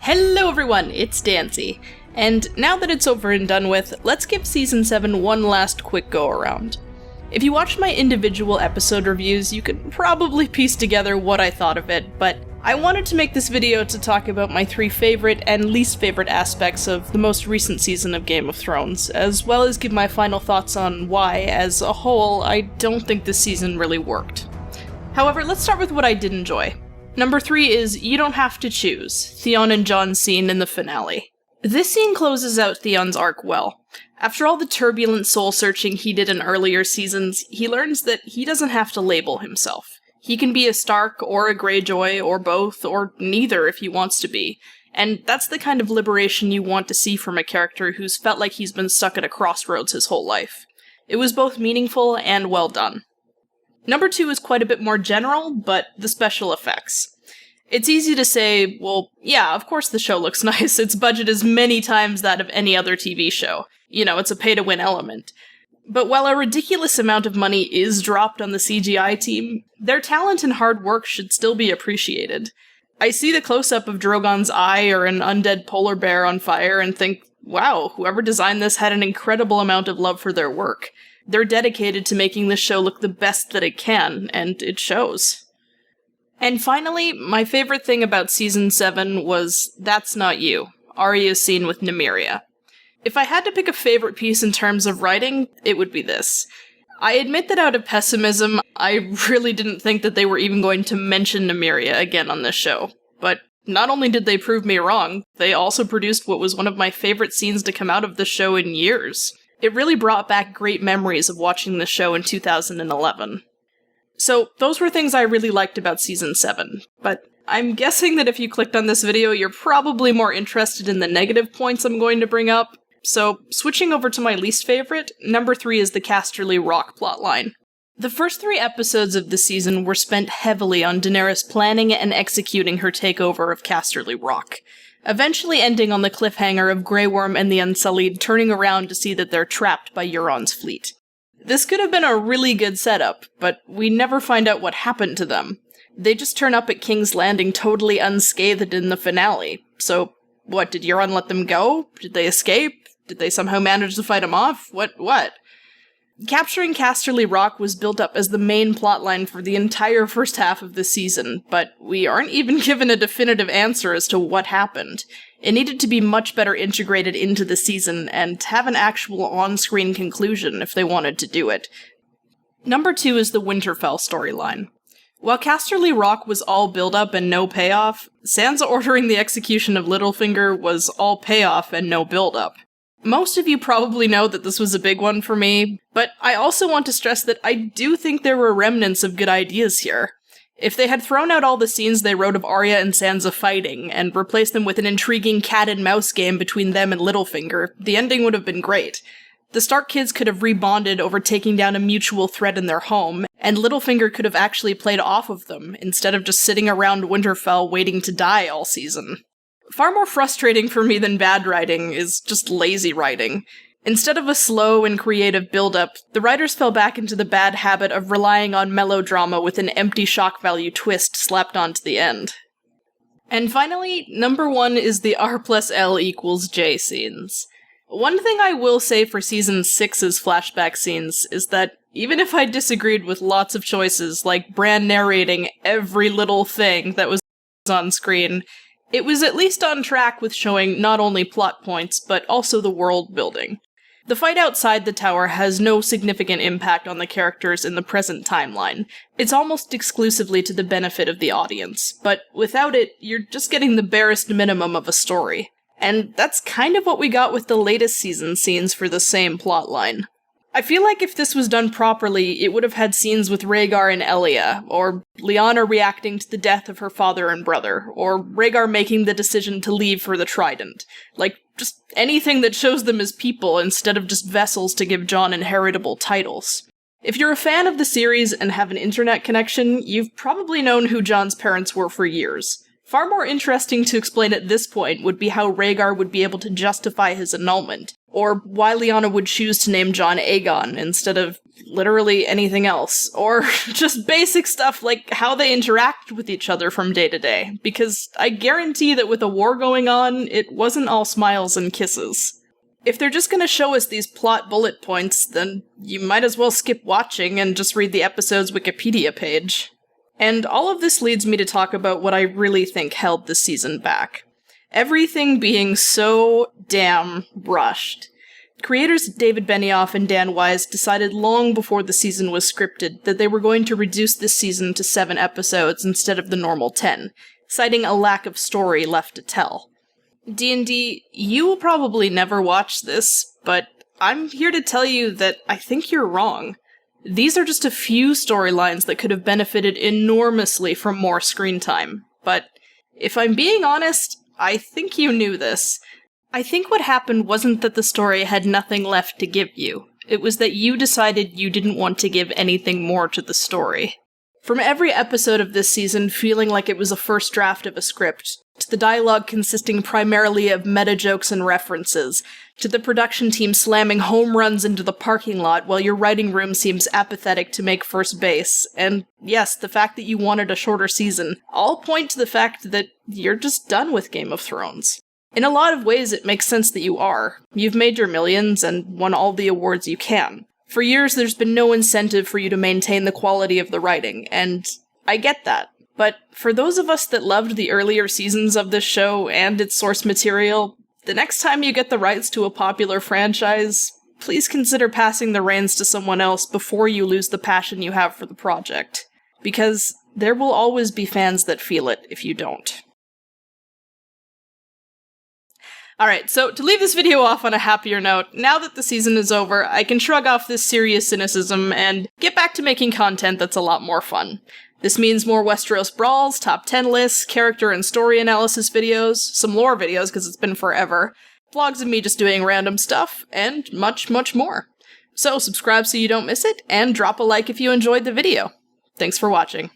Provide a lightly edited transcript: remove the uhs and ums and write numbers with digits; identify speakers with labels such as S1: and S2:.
S1: Hello everyone, it's Dancy, and now that it's over and done with, let's give Season 7 one last quick go-around. If you watched my individual episode reviews, you could probably piece together what I thought of it, but I wanted to make this video to talk about my 3 favorite and least favorite aspects of the most recent season of Game of Thrones, as well as give my final thoughts on why, as a whole, I don't think this season really worked. However, let's start with what I did enjoy. Number 3 is You Don't Have to Choose, Theon and Jon's scene in the finale. This scene closes out Theon's arc well. After all the turbulent soul-searching he did in earlier seasons, he learns that he doesn't have to label himself. He can be a Stark, or a Greyjoy, or both, or neither if he wants to be. And that's the kind of liberation you want to see from a character who's felt like he's been stuck at a crossroads his whole life. It was both meaningful and well done. Number 2 is quite a bit more general, but the special effects. It's easy to say, well, yeah, of course the show looks nice, its budget is many times that of any other TV show. You know, it's a pay-to-win element. But while a ridiculous amount of money is dropped on the CGI team, their talent and hard work should still be appreciated. I see the close-up of Drogon's eye or an undead polar bear on fire and think, wow, whoever designed this had an incredible amount of love for their work. They're dedicated to making this show look the best that it can, and it shows. And finally, my favorite thing about Season 7 was That's Not You, Arya's scene with Nymeria. If I had to pick a favorite piece in terms of writing, it would be this. I admit that out of pessimism, I really didn't think that they were even going to mention Nymeria again on this show. But not only did they prove me wrong, they also produced what was one of my favorite scenes to come out of the show in years. It really brought back great memories of watching the show in 2011. So, those were things I really liked about Season 7, but I'm guessing that if you clicked on this video, you're probably more interested in the negative points I'm going to bring up. So, switching over to my least favorite, number 3 is the Casterly Rock plotline. The first 3 episodes of the season were spent heavily on Daenerys planning and executing her takeover of Casterly Rock, eventually ending on the cliffhanger of Grey Worm and the Unsullied turning around to see that they're trapped by Euron's fleet. This could have been a really good setup, but we never find out what happened to them. They just turn up at King's Landing totally unscathed in the finale. So, what, did Euron let them go? Did they escape? Did they somehow manage to fight him off? What? Capturing Casterly Rock was built up as the main plotline for the entire first half of the season, but we aren't even given a definitive answer as to what happened. It needed to be much better integrated into the season and have an actual on-screen conclusion if they wanted to do it. Number 2 is the Winterfell storyline. While Casterly Rock was all build-up and no payoff, Sansa ordering the execution of Littlefinger was all payoff and no build-up. Most of you probably know that this was a big one for me, but I also want to stress that I do think there were remnants of good ideas here. If they had thrown out all the scenes they wrote of Arya and Sansa fighting, and replaced them with an intriguing cat-and-mouse game between them and Littlefinger, the ending would have been great. The Stark kids could have rebonded over taking down a mutual threat in their home, and Littlefinger could have actually played off of them, instead of just sitting around Winterfell waiting to die all season. Far more frustrating for me than bad writing is just lazy writing. Instead of a slow and creative build-up, the writers fell back into the bad habit of relying on melodrama with an empty shock value twist slapped onto the end. And finally, number 1 is the R+L=J scenes. One thing I will say for Season 6's flashback scenes is that even if I disagreed with lots of choices, like Bran narrating every little thing that was on screen, it was at least on track with showing not only plot points, but also the world building. The fight outside the tower has no significant impact on the characters in the present timeline. It's almost exclusively to the benefit of the audience, but without it, you're just getting the barest minimum of a story. And that's kind of what we got with the latest season scenes for the same plotline. I feel like if this was done properly, it would have had scenes with Rhaegar and Elia, or Lyanna reacting to the death of her father and brother, or Rhaegar making the decision to leave for the Trident. Like, just anything that shows them as people instead of just vessels to give Jon inheritable titles. If you're a fan of the series and have an internet connection, you've probably known who Jon's parents were for years. Far more interesting to explain at this point would be how Rhaegar would be able to justify his annulment, or why Lyanna would choose to name Jon Aegon instead of literally anything else, or just basic stuff like how they interact with each other from day to day, because I guarantee that with a war going on, it wasn't all smiles and kisses. If they're just gonna show us these plot bullet points, then you might as well skip watching and just read the episode's Wikipedia page. And all of this leads me to talk about what I really think held this season back. Everything being so damn rushed. Creators David Benioff and Dan Wise decided long before the season was scripted that they were going to reduce this season to 7 episodes instead of the normal 10, citing a lack of story left to tell. D&D, you will probably never watch this, but I'm here to tell you that I think you're wrong. These are just a few storylines that could have benefited enormously from more screen time, but if I'm being honest, I think you knew this. I think what happened wasn't that the story had nothing left to give you. It was that you decided you didn't want to give anything more to the story. From every episode of this season feeling like it was a first draft of a script, to the dialogue consisting primarily of meta-jokes and references, to the production team slamming home runs into the parking lot while your writing room seems apathetic to make first base, and yes, the fact that you wanted a shorter season, all point to the fact that you're just done with Game of Thrones. In a lot of ways, it makes sense that you are. You've made your millions and won all the awards you can. For years, there's been no incentive for you to maintain the quality of the writing, and I get that. But for those of us that loved the earlier seasons of this show and its source material, the next time you get the rights to a popular franchise, please consider passing the reins to someone else before you lose the passion you have for the project. Because there will always be fans that feel it if you don't. Alright, so to leave this video off on a happier note, now that the season is over, I can shrug off this serious cynicism and get back to making content that's a lot more fun. This means more Westeros brawls, top 10 lists, character and story analysis videos, some lore videos because it's been forever, vlogs of me just doing random stuff, and much, much more. So subscribe so you don't miss it, and drop a like if you enjoyed the video. Thanks for watching.